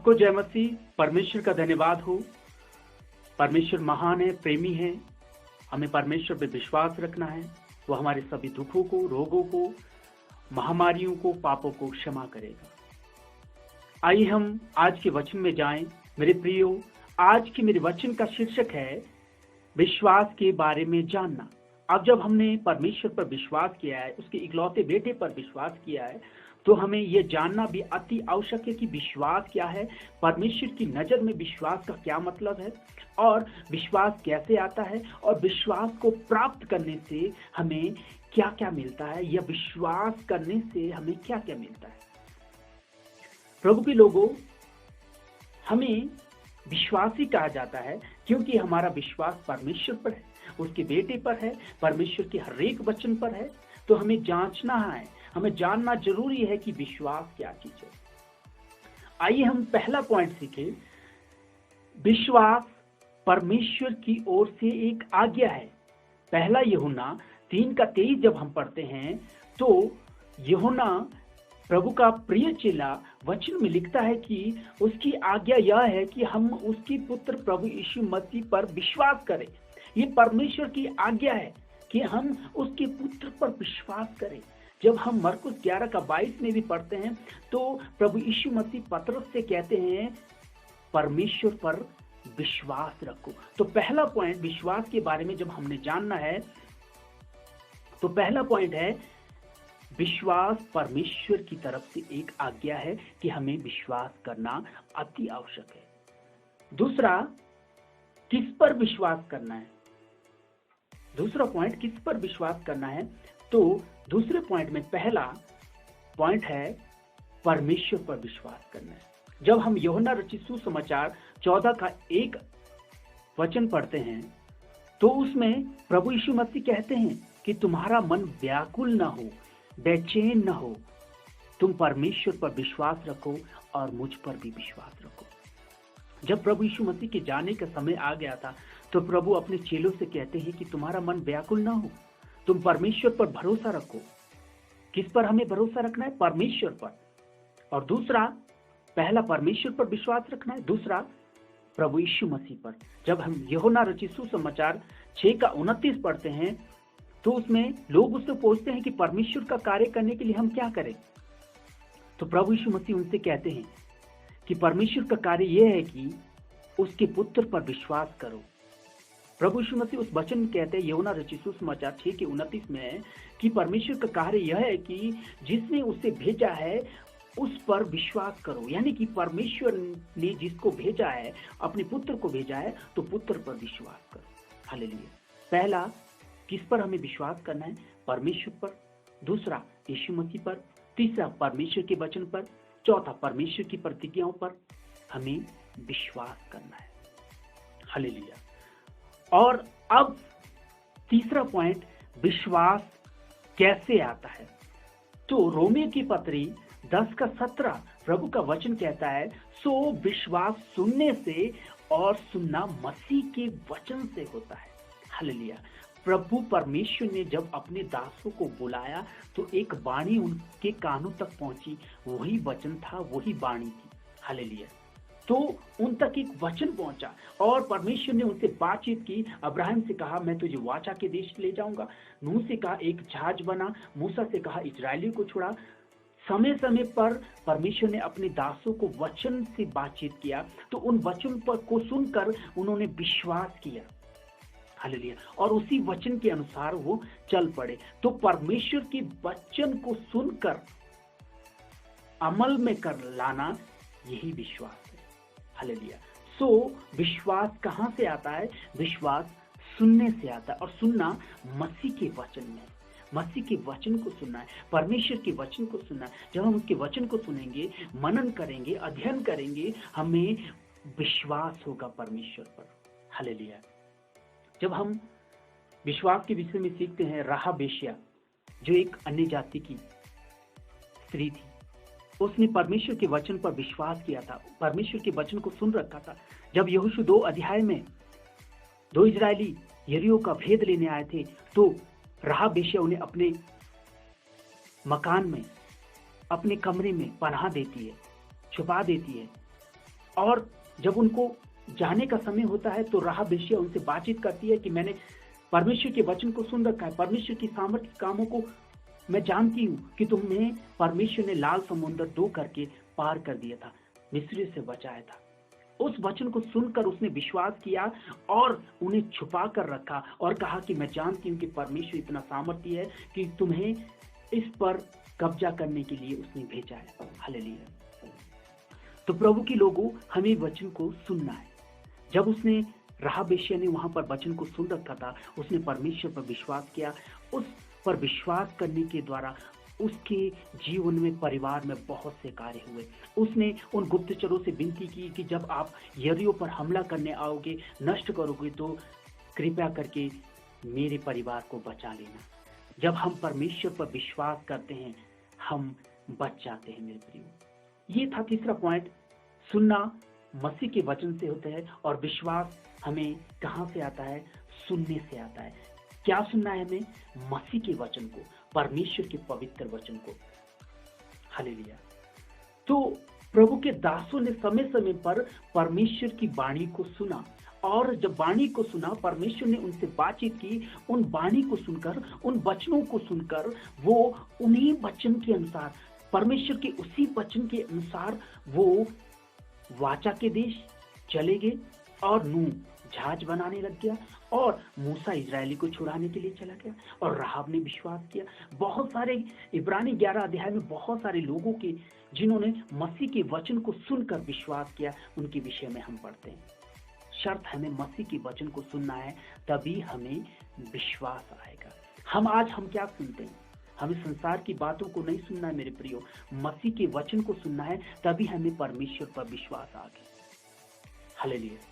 सबको जय मसीह। परमेश्वर का धन्यवाद हो। परमेश्वर महान है, प्रेमी है। हमें परमेश्वर पे विश्वास रखना है। वो हमारे सभी दुखों को, रोगों को, महामारियों को, पापों को क्षमा करेगा। आइए हम आज के वचन में जाएं। मेरे प्रियो, आज के मेरे वचन का शीर्षक है विश्वास के बारे में जानना। अब जब हमने परमेश्वर पर विश्वास किया है, उसके इकलौते बेटे पर विश्वास किया है, तो हमें यह जानना भी अति आवश्यक है कि विश्वास क्या है, परमेश्वर की नजर में विश्वास का क्या मतलब है, और विश्वास कैसे आता है, और विश्वास को प्राप्त करने से हमें क्या क्या मिलता है, या विश्वास करने से हमें क्या क्या मिलता है। प्रभु के लोगों, हमें विश्वासी कहा जाता है क्योंकि हमारा विश्वास परमेश्वर पर है, उसके बेटे पर है, परमेश्वर के हर एक वचन पर है। तो हमें जांचना है, हमें जानना जरूरी है कि विश्वास क्या चीज है। आइए हम पहला पॉइंट सीखें। विश्वास परमेश्वर की ओर से एक आज्ञा है। पहला यूहन्ना 3:23 जब हम पढ़ते हैं तो यूहन्ना प्रभु का प्रिय चेला वचन में लिखता है कि उसकी आज्ञा यह है कि हम उसके पुत्र प्रभु यीशु मसीह पर विश्वास करें। ये परमेश्वर की आज्ञा है कि हम उसके पुत्र पर विश्वास करें। जब हम मरकुस 11:22 में भी पढ़ते हैं तो प्रभु यीशु मसीह पतरस से कहते हैं परमेश्वर पर विश्वास रखो। तो पहला पॉइंट विश्वास के बारे में जब हमने जानना है तो पहला पॉइंट है विश्वास परमेश्वर की तरफ से एक आज्ञा है कि हमें विश्वास करना अति आवश्यक है। दूसरा, किस पर विश्वास करना है। दूसरा पॉइंट किस पर विश्वास करना है, तो दूसरे पॉइंट में पहला पॉइंट है परमेश्वर पर विश्वास करना है। जब हम यूहन्ना रचित सुसमाचार 14:1 वचन पढ़ते हैं तो उसमें प्रभु यीशु मसीह कहते हैं कि तुम्हारा मन व्याकुल न हो, बेचैन न हो, तुम परमेश्वर पर विश्वास रखो और मुझ पर भी विश्वास रखो। जब प्रभु यीशु मसीह के जाने का समय आ गया था तो प्रभु अपने चेलों से कहते हैं कि तुम्हारा मन व्याकुल ना हो, तुम परमेश्वर पर भरोसा रखो। किस पर हमें भरोसा रखना है? परमेश्वर पर। और दूसरा, पहला परमेश्वर पर विश्वास रखना है, दूसरा प्रभु यीशु मसीह पर। जब हम यूहन्ना रचित सुसमाचार 6:29 पढ़ते हैं तो उसमें लोग उससे पूछते हैं कि परमेश्वर का कार्य करने के लिए हम क्या करें। तो प्रभु यीशु मसीह उनसे कहते हैं कि परमेश्वर का कार्य यह है कि उसके पुत्र पर विश्वास करो। प्रभु यीशु मसीह उस वचन में कहते हैं यूहन्ना रचित सुसमाचार 6:29 में कि परमेश्वर का कार्य यह है कि जिसने उसे भेजा है उस पर विश्वास करो। यानी कि परमेश्वर ने जिसको भेजा है, अपने पुत्र को भेजा है, तो पुत्र पर विश्वास करो। हालेलुया। पहला, किस पर हमें विश्वास करना है? परमेश्वर पर। दूसरा, यीशु मसीह पर। तीसरा, परमेश्वर के वचन पर। चौथा, परमेश्वर की प्रतिज्ञाओं पर हमें विश्वास करना है। हालेलुया। और अब तीसरा पॉइंट, विश्वास कैसे आता है। तो रोमियो की पत्री 10:17 प्रभु का वचन कहता है, सो विश्वास सुनने से और सुनना मसीह के वचन से होता है। हालेलुया। प्रभु परमेश्वर ने जब अपने दासों को बुलाया तो एक वाणी उनके कानों तक पहुंची, वही वचन था, वही वाणी थी। हालेलुया। तो उन तक एक वचन पहुंचा और परमेश्वर ने उनसे बातचीत की। अब्राहम से कहा मैं तुझे वाचा के देश ले जाऊंगा, नूह से कहा एक जहाज बना, मूसा से कहा इजरायलियों को छुड़ा। समय समय पर परमेश्वर ने अपने दासों को वचन से बातचीत किया, तो उन वचन पर को सुनकर उन्होंने विश्वास किया। हालेलुया। और उसी वचन के अनुसार वो चल पड़े। तो परमेश्वर के वचन को सुनकर अमल में कर लाना, यही विश्वास है। हालेलुया। सो विश्वास कहां से आता है? विश्वास सुनने से आता है, और सुनना मसीह के वचन में। मसीह के वचन को सुनना है, परमेश्वर के वचन को सुनना है। जब हम उसके वचन को सुनेंगे, मनन करेंगे, अध्ययन करेंगे, हमें विश्वास होगा परमेश्वर पर। हालेलुया। जब हम विश्वास के विषय में सीखते हैं, राहाब वेश्या जो एक अन्य जाति की स्त्री थी, उसने परमेश्वर के वचन पर विश्वास किया था, परमेश्वर के वचन को सुन रखा था। जब यहोशू 2 में 2 इजरायली यरीहो का भेद लेने आए थे तो राहाब वेश्या उन्हें अपने मकान में, अपने कमरे में पनाह देती है, छुपा देती है, और जब उनको जाने का समय होता है तो राहाब वेश्या उनसे बातचीत करती है कि मैंने परमेश्वर के वचन को सुन रखा है, परमेश्वर की सामर्थ्य कामों को मैं जानती हूँ कि तुम्हें परमेश्वर ने लाल समुद्र 2 करके पार कर दिया था, मिस्री से बचाया था। उस वचन को सुनकर उसने विश्वास किया और उन्हें छुपा कर रखा और कहा कि मैं जानती हूँ कि परमेश्वर इतना सामर्थ्य है कि तुम्हें इस पर कब्जा करने के लिए उसने भेजा है। हालेलुया। तो प्रभु के लोगों, हमें वचन को सुनना है। जब उसने राहाब वेश्या ने वहां पर वचन को सुन रखा था, उसने परमेश्वर पर विश्वास किया। उस पर विश्वास करने के द्वारा उसके जीवन में, परिवार में बहुत से कार्य हुए। उसने उन गुप्तचरों से विनती की कि जब आप यरीहो पर हमला करने आओगे, नष्ट करोगे, तो कृपया करके मेरे परिवार को बचा लेना। जब हम परमेश्वर पर विश्वास करते हैं, हम बच जाते हैं मेरे प्रियो। ये था तीसरा पॉइंट। सुनना मसीह के वचन से होता है और विश्वास हमें कहां से आता है? सुनने से आता है। क्या सुनना है हमें? मसीह के वचन को, परमेश्वर के पवित्र वचन को। हालेलुया। तो प्रभु के दासों ने समय समय पर परमेश्वर की वाणी को सुना, और जब वाणी को सुना, परमेश्वर ने उनसे बातचीत की। उन वाणी को सुनकर, उन वचनों को सुनकर, वो उन्हीं वचन के अनुसार, परमेश्वर के उसी वचन के अनुसार वो वाचा के देश चले गए और नूह जहाज बनाने लग गया और मूसा इजरायली को छुड़ाने के लिए चला गया और राहाब ने विश्वास किया। बहुत सारे इब्रानी 11 अध्याय में बहुत सारे लोगों के जिन्होंने मसीह के वचन को सुनकर विश्वास किया, उनके विषय में हम पढ़ते हैं। शर्त हमें मसीह के वचन को सुनना है, तभी हमें विश्वास आएगा। हम क्या सुनते हैं? हमें संसार की बातों को नहीं सुनना है मेरे प्रियो, मसीह के वचन को सुनना है, तभी हमें परमेश्वर पर विश्वास आगे। हालेलुया।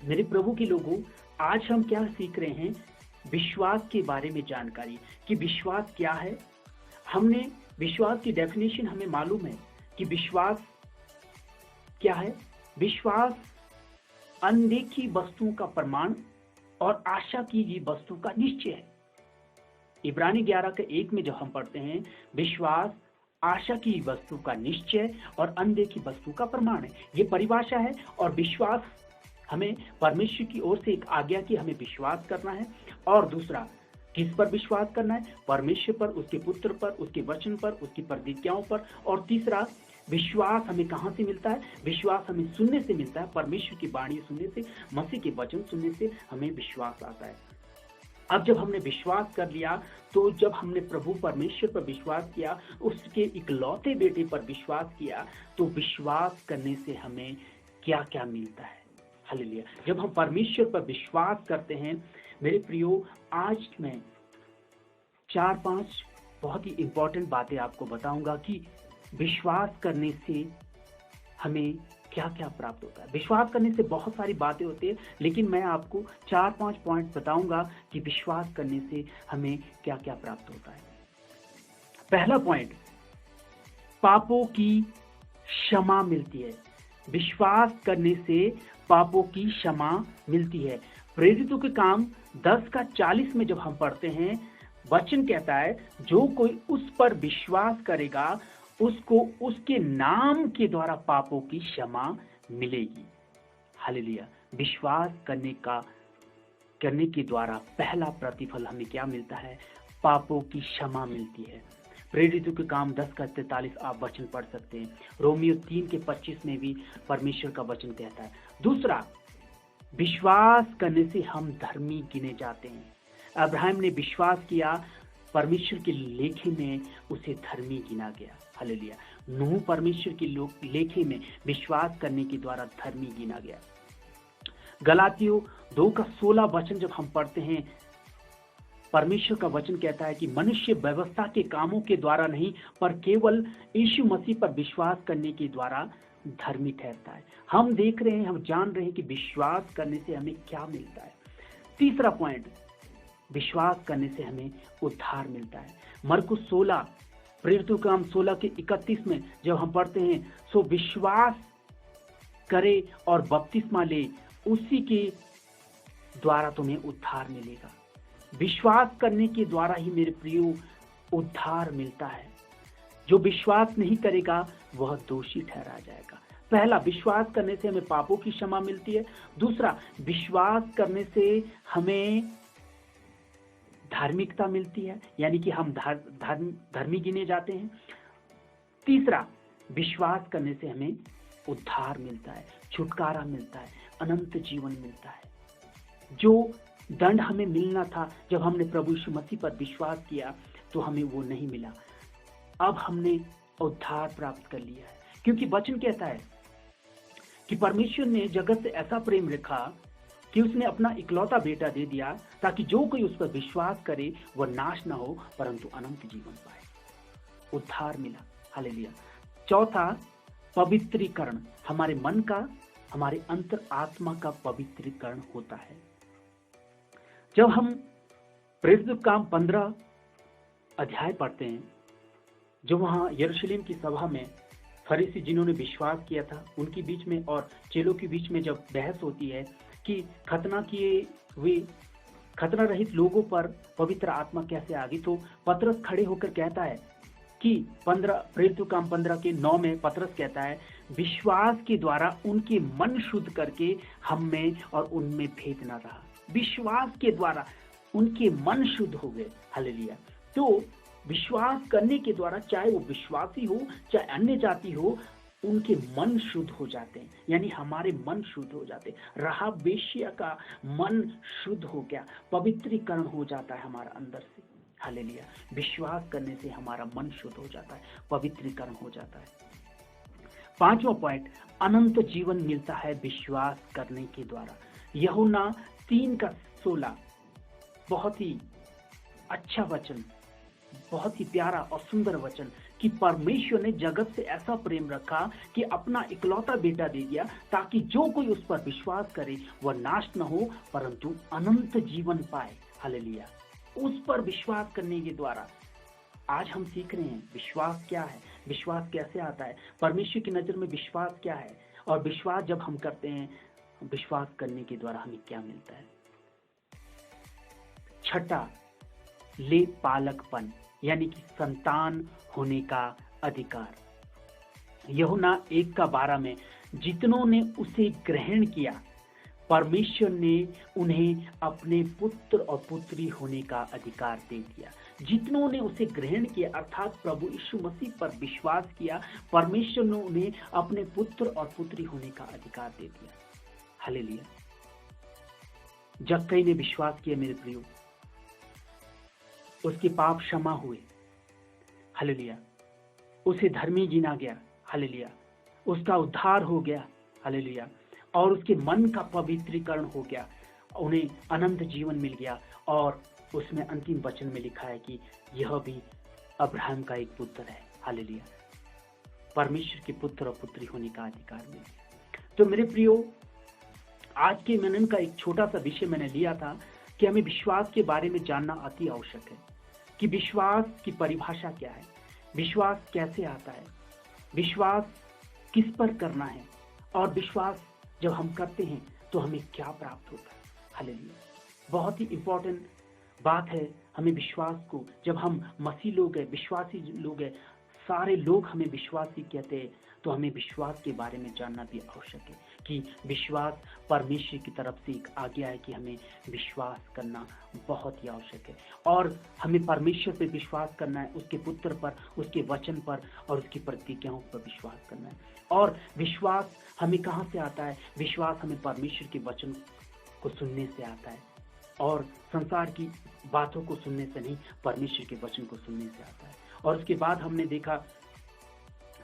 मेरे प्रभु के लोगों, आज हम क्या सीख रहे हैं? विश्वास के बारे में जानकारी कि विश्वास क्या है। हमने विश्वास की डेफिनेशन हमें मालूम है कि विश्वास क्या है। विश्वास अनदेखी वस्तुओं का प्रमाण और आशा की गई वस्तु का निश्चय है। इब्रानी 11 के 1 में जब हम पढ़ते हैं, विश्वास आशा की वस्तु का निश्चय और अनदेखी वस्तु का प्रमाण है। ये परिभाषा है। और विश्वास हमें परमेश्वर की ओर से एक आज्ञा की हमें विश्वास करना है। और दूसरा, किस पर विश्वास करना है? परमेश्वर पर, उसके पुत्र पर, उसके वचन पर, उसकी प्रतिज्ञाओं पर। और तीसरा, विश्वास हमें कहां से मिलता है? विश्वास हमें सुनने से मिलता है। परमेश्वर की वाणी सुनने से, मसीह के वचन सुनने से हमें विश्वास आता है। अब जब हमने विश्वास कर लिया, तो जब हमने प्रभु परमेश्वर पर विश्वास किया, उसके इकलौते बेटे पर विश्वास किया, तो विश्वास करने से हमें क्या क्या मिलता है? हालेलुया। जब हम परमेश्वर पर विश्वास करते हैं मेरे प्रियो, आज मैं 4-5 बहुत ही इंपॉर्टेंट बातें आपको बताऊंगा कि विश्वास करने से हमें क्या क्या प्राप्त होता है। विश्वास करने से बहुत सारी बातें होती है, लेकिन मैं आपको 4-5 पॉइंट बताऊंगा कि विश्वास करने से हमें क्या क्या प्राप्त होता है। पहला पॉइंट, पापों की क्षमा मिलती है। विश्वास करने से पापों की क्षमा मिलती है। प्रेरितों के काम 10:40 में जब हम पढ़ते हैं, वचन कहता है, जो कोई उस पर विश्वास करेगा उसको उसके नाम के द्वारा पापों की क्षमा मिलेगी। हालेलुया। विश्वास करने के द्वारा पहला प्रतिफल हमें क्या मिलता है? पापों की क्षमा मिलती है। प्रेरितों के काम 10:43 आप वचन पढ़ सकते हैं। रोमियो 3:25 में भी परमेश्वर का वचन कहता है। दूसरा, विश्वास करने से हम धर्मी गिने जाते हैं। अब्राहम ने विश्वास किया, परमेश्वर के लेखे में उसे धर्मी गिना गया। हालेलुया। नूह परमेश्वर के लेखे में विश्वास करने के द्वारा धर्मी गिना गया। गलातियों 2:16 वचन जब हम पढ़ते हैं, परमेश्वर का वचन कहता है कि मनुष्य व्यवस्था के कामों के द्वारा नहीं, पर केवल यीशु मसीह पर विश्वास करने के द्वारा धर्मी ठहरता है। हम देख रहे हैं, हम जान रहे हैं कि विश्वास करने से हमें क्या मिलता है। तीसरा पॉइंट, विश्वास करने से हमें उद्धार मिलता है। मरकुस 16, प्रेरितों के काम 16:31 में जब हम पढ़ते हैं, सो विश्वास करे और बपतिस्मा ले, उसी के द्वारा तुम्हें उद्धार मिलेगा। विश्वास करने के द्वारा ही मेरे प्रियो उद्धार मिलता है। जो विश्वास नहीं करेगा वह दोषी ठहरा जाएगा। पहला, विश्वास करने से हमें पापों की क्षमा मिलती है। दूसरा, विश्वास करने से हमें धार्मिकता मिलती है, यानी कि हम धर्मी गिने जाते हैं। तीसरा, विश्वास करने से हमें उद्धार मिलता है, छुटकारा मिलता है, अनंत जीवन मिलता है। जो दंड हमें मिलना था जब हमने प्रभु यीशु मसीह पर विश्वास किया, तो हमें वो नहीं मिला। अब हमने उद्धार प्राप्त कर लिया है, क्योंकि वचन कहता है कि परमेश्वर ने जगत से ऐसा प्रेम रखा कि उसने अपना इकलौता बेटा दे दिया, ताकि जो कोई उस पर विश्वास करे वह नाश न हो परंतु अनंत जीवन पाए। उद्धार मिला, हालेलुया। चौथा, पवित्रीकरण। हमारे मन का, हमारे अंतर आत्मा का पवित्रीकरण होता है। जब हम प्रेरित काम 15 अध्याय पढ़ते हैं, जो वहां यरूशलेम की सभा में फरीसी जिन्होंने विश्वास किया था उनके बीच में और चेलों के बीच में जब बहस होती है कि खतना किए हुए खतना रहित लोगों पर पवित्र आत्मा कैसे आ गई, तो पतरस खड़े होकर कहता है कि 15 प्रेरित काम 15 के 9 में पतरस कहता है, विश्वास के द्वारा उनके मन शुद्ध करके हम में और उनमें भेद न रहा। विश्वास के द्वारा उनके मन शुद्ध हो गए, हालेलुया। तो विश्वास करने के द्वारा चाहे वो विश्वासी हो चाहे अन्य जाति हो, उनके मन शुद्ध हो जाते हैं, यानी हमारे मन शुद्ध हो जाते हैं। राहाब वेश्या का मन शुद्ध हो गया, पवित्रीकरण हो जाता है हमारा अंदर से, हालेलुया। विश्वास करने से हमारा मन शुद्ध हो जाता है, पवित्रीकरण हो जाता है। पांचवा पॉइंट, अनंत जीवन मिलता है विश्वास करने के द्वारा। यूहन्ना 3:16 बहुत ही अच्छा वचन, बहुत ही प्यारा और सुंदर वचन कि परमेश्वर ने जगत से ऐसा प्रेम रखा कि अपना इकलौता बेटा दे दिया, ताकि जो कोई उस पर विश्वास करे वह नाश न हो परंतु अनंत जीवन पाए, हालेलुया। उस पर विश्वास करने के द्वारा आज हम सीख रहे हैं विश्वास क्या है, विश्वास कैसे आता है, परमेश्वर की नजर में विश्वास क्या है, और विश्वास जब हम करते हैं, विश्वास करने के द्वारा हमें क्या मिलता है। छठा, ले पालकपन, यानी कि संतान होने का अधिकार। यूहन्ना 1:12 में, जितनों ने उसे ग्रहण किया परमेश्वर ने उन्हें अपने पुत्र और पुत्री होने का अधिकार दे दिया। जितनों ने उसे ग्रहण किया अर्थात प्रभु यीशु मसीह पर विश्वास किया, परमेश्वर ने उन्हें अपने पुत्र और पुत्री होने का अधिकार दे दिया, हालेलुया। जक्कई ने विश्वास किया मेरे प्रियो, उसके पाप क्षमा हुए, हालेलुया। उसे धर्मी गिना गया, हालेलुया। उसका उद्धार हो गया, हालेलुया। और उसके मन का पवित्रीकरण हो गया, उन्हें अनंत जीवन मिल गया। और उसमें अंतिम वचन में लिखा है कि यह भी अब्राहम का एक पुत्र है, हालेलुया। परमेश्वर के पुत्र और पुत्री होने का अधिकार मिल गया। तो मेरे प्रियो, आज के मनन का एक छोटा सा विषय मैंने लिया था कि हमें विश्वास के बारे में जानना अति आवश्यक है कि विश्वास की परिभाषा क्या है, विश्वास कैसे आता है, विश्वास किस पर करना है, और विश्वास जब हम करते हैं तो हमें क्या प्राप्त होता है, हालेलुया। बहुत ही इंपॉर्टेंट बात है। हमें विश्वास को, जब हम मसीह लोग हैं, विश्वासी लोग हैं, सारे लोग हमें विश्वासी कहते हैं, तो हमें विश्वास के बारे में जानना भी आवश्यक है कि विश्वास परमेश्वर की तरफ से एक आज्ञा है कि हमें विश्वास करना बहुत ही आवश्यक है। और हमें परमेश्वर पर विश्वास करना है, उसके पुत्र पर, उसके वचन पर और उसकी प्रतिज्ञाओं पर विश्वास करना है। और विश्वास हमें कहाँ से आता है? विश्वास हमें परमेश्वर के वचन को सुनने से आता है, और संसार की बातों को सुनने से नहीं, परमेश्वर के वचन को सुनने से आता है। और उसके बाद हमने देखा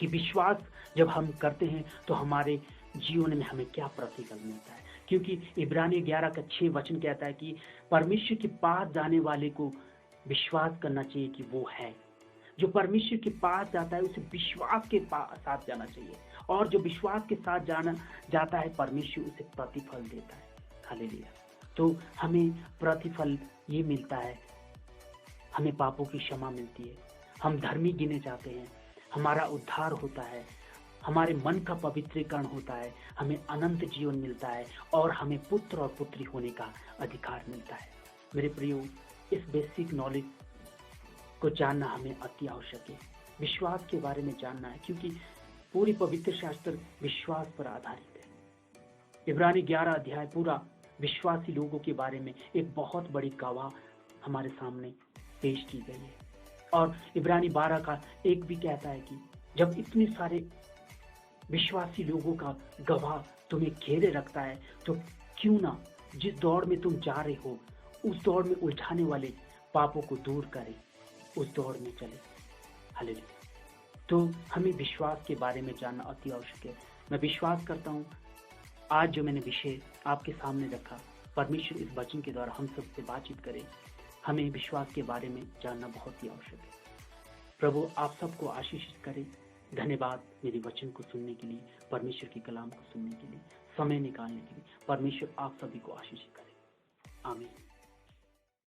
कि विश्वास जब हम करते हैं तो हमारे जीवन में हमें क्या प्रतिफल मिलता है, क्योंकि इब्रानी 11:6 वचन कहता है कि परमेश्वर के पास जाने वाले को विश्वास करना चाहिए कि वो है। जो परमेश्वर के पास जाता है उसे विश्वास के साथ जाना चाहिए, और जो विश्वास के साथ जाना जाता है परमेश्वर उसे प्रतिफल देता है, हालेलुया। तो हमें प्रतिफल ये मिलता है, हमें पापों की क्षमा मिलती है, हम धर्मी गिने जाते हैं, हमारा उद्धार होता है, हमारे मन का पवित्रीकरण होता है, हमें अनंत जीवन मिलता है, और हमें पुत्र और पुत्री होने का अधिकार मिलता है। मेरे प्रियो, इस बेसिक नॉलेज को जानना हमें अति आवश्यक है। विश्वास के बारे में जानना है, क्योंकि पूरी पवित्र शास्त्र विश्वास पर आधारित है। इब्रानी 11 अध्याय पूरा विश्वासी लोगों के बारे में एक बहुत बड़ी गवाह हमारे सामने पेश की गई है। और इब्रानी 12 का 1 भी कहता है कि जब इतने सारे विश्वासी लोगों का गवाह तुम्हें घेरे रखता है, तो क्यों ना जिस दौड़ में तुम जा रहे हो उस दौड़ में उलझाने वाले पापों को दूर करें, उस दौड़ में चले। हालेलुया। तो हमें विश्वास के बारे में जानना अति आवश्यक है। मैं विश्वास करता हूँ आज जो मैंने विषय आपके सामने रखा, परमेश्वर इस वचन के द्वारा हम सबसे बातचीत करे। हमें विश्वास के बारे में जानना बहुत ही आवश्यक है। प्रभु आप सबको आशीषित करे। धन्यवाद मेरे वचन को सुनने के लिए, परमेश्वर के कलाम को सुनने के लिए, समय निकालने के लिए। परमेश्वर आप सभी को आशीषित करे। आमीन।